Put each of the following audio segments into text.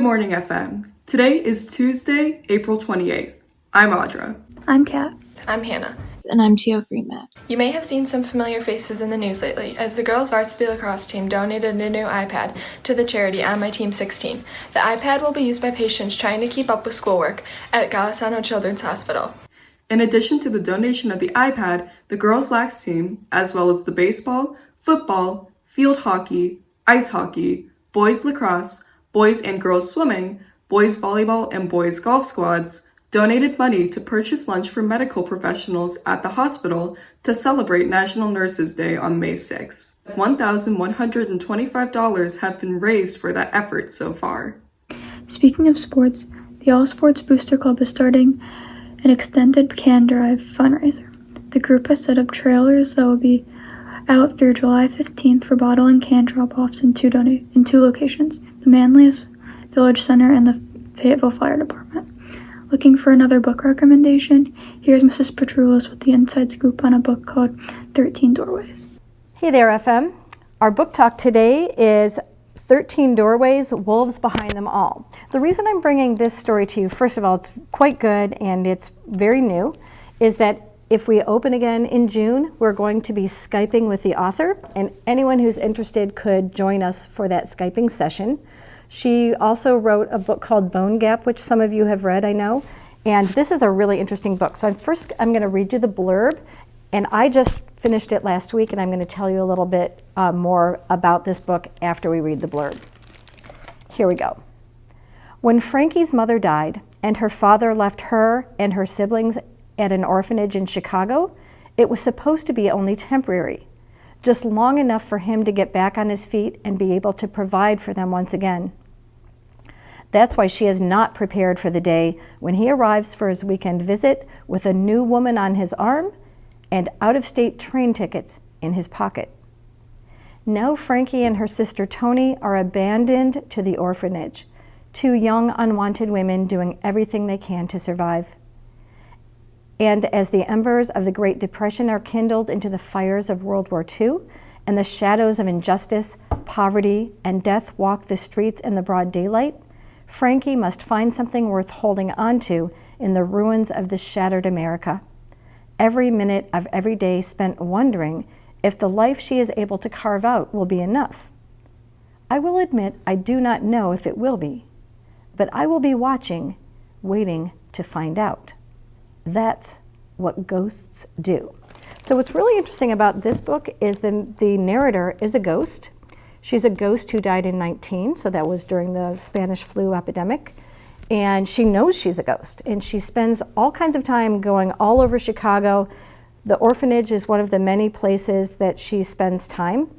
Good morning, FM. Today is Tuesday, April 28th. I'm Audra. I'm Kat. I'm Hannah. And I'm Teo Freemat. You may have seen some familiar faces in the news lately, as the girls' varsity lacrosse team donated a new iPad to the charity On My Team 16. The iPad will be used by patients trying to keep up with schoolwork at Golisano Children's Hospital. In addition to the donation of the iPad, the girls' lacrosse team, as well as the baseball, football, field hockey, ice hockey, boys lacrosse, boys and girls swimming, boys volleyball, and boys golf squads, donated money to purchase lunch for medical professionals at the hospital to celebrate National Nurses Day on May 6th. $1,125 have been raised for that effort so far. Speaking of sports, the All Sports Booster Club is starting an extended can drive fundraiser. The group has set up trailers that will be out through July 15th for bottle and can drop-offs in two locations, the Manlius Village Center and the Fayetteville Fire Department. Looking for another book recommendation? Here's Mrs. Petroulis with the inside scoop on a book called 13 Doorways. Hey there, FM. Our book talk today is 13 Doorways, Wolves Behind Them All. The reason I'm bringing this story to you, first of all, it's quite good and it's very new, is that if we open again in June, we're going to be Skyping with the author, and anyone who's interested could join us for that Skyping session. She also wrote a book called Bone Gap, which some of you have read, I know, and this is a really interesting book. So I'm going to read you the blurb, and I just finished it last week, and I'm going to tell you a little bit more about this book after we read the blurb. Here we go. When Frankie's mother died and her father left her and her siblings at an orphanage in Chicago, it was supposed to be only temporary, just long enough for him to get back on his feet and be able to provide for them once again. That's why she is not prepared for the day when he arrives for his weekend visit with a new woman on his arm and out-of-state train tickets in his pocket. Now Frankie and her sister Toni are abandoned to the orphanage, two young unwanted women doing everything they can to survive. And as the embers of the Great Depression are kindled into the fires of World War II, and the shadows of injustice, poverty, and death walk the streets in the broad daylight, Frankie must find something worth holding on to in the ruins of this shattered America. Every minute of every day spent wondering if the life she is able to carve out will be enough. I will admit I do not know if it will be, but I will be watching, waiting to find out. That's what ghosts do. So what's really interesting about this book is the narrator is a ghost. She's a ghost who died in 19, so that was during the Spanish flu epidemic. And she knows she's a ghost, and she spends all kinds of time going all over Chicago. The orphanage is one of the many places that she spends time.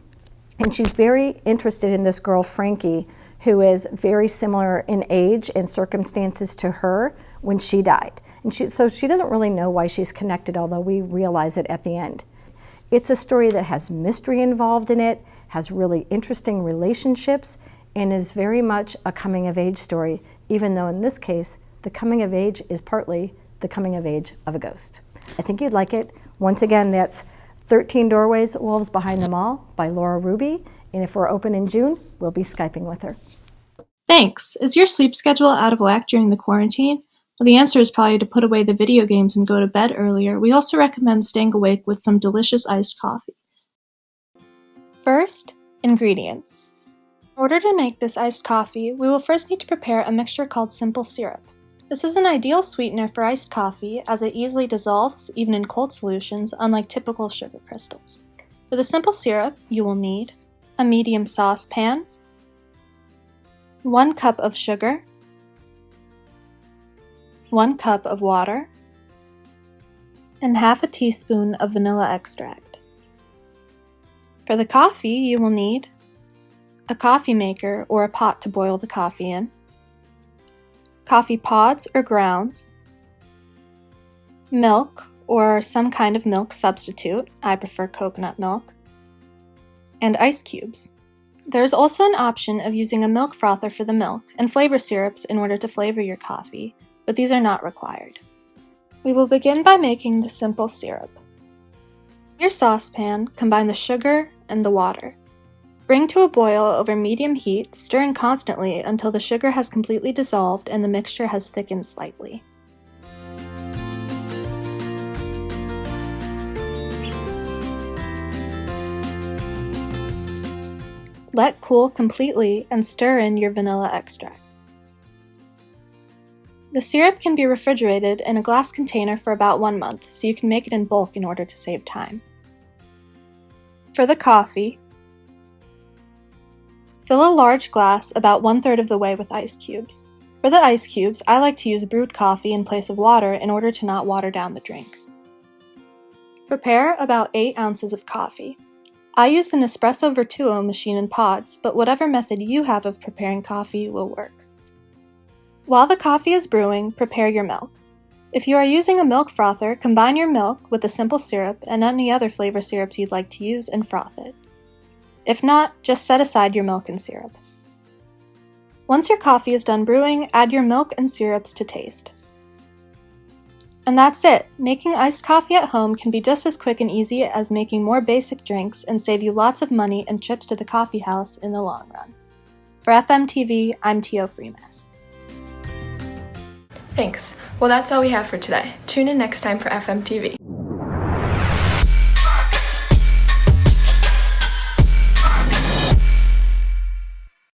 And she's very interested in this girl, Frankie, who is very similar in age and circumstances to her when she died. And so she doesn't really know why she's connected, although we realize it at the end. It's a story that has mystery involved in it, has really interesting relationships, and is very much a coming-of-age story, even though in this case, the coming of age is partly the coming of age of a ghost. I think you'd like it. Once again, that's 13 Doorways, Wolves Behind Them All by Laura Ruby, and if we're open in June, we'll be Skyping with her. Thanks. Is your sleep schedule out of whack during the quarantine? Well, the answer is probably to put away the video games and go to bed earlier. We also recommend staying awake with some delicious iced coffee. First, ingredients. In order to make this iced coffee, we will first need to prepare a mixture called simple syrup. This is an ideal sweetener for iced coffee as it easily dissolves even in cold solutions, unlike typical sugar crystals. For the simple syrup, you will need a medium saucepan, 1 cup of sugar, 1 cup of water, and half a teaspoon of vanilla extract. For the coffee, you will need a coffee maker or a pot to boil the coffee in, coffee pods or grounds, milk or some kind of milk substitute, I prefer coconut milk, and ice cubes. There's also an option of using a milk frother for the milk and flavor syrups in order to flavor your coffee, but these are not required. We will begin by making the simple syrup. In your saucepan, combine the sugar and the water. Bring to a boil over medium heat, stirring constantly until the sugar has completely dissolved and the mixture has thickened slightly. Let cool completely and stir in your vanilla extract. The syrup can be refrigerated in a glass container for about 1 month, so you can make it in bulk in order to save time. For the coffee, fill a large glass about 1/3 of the way with ice cubes. For the ice cubes, I like to use brewed coffee in place of water in order to not water down the drink. Prepare about 8 ounces of coffee. I use the Nespresso Virtuo machine in pods, but whatever method you have of preparing coffee will work. While the coffee is brewing, prepare your milk. If you are using a milk frother, combine your milk with the simple syrup and any other flavor syrups you'd like to use and froth it. If not, just set aside your milk and syrup. Once your coffee is done brewing, add your milk and syrups to taste. And that's it! Making iced coffee at home can be just as quick and easy as making more basic drinks and save you lots of money and trips to the coffee house in the long run. For Fmtv, I'm Tio Freeman. Thanks. Well, that's all we have for today. Tune in next time for FMTV.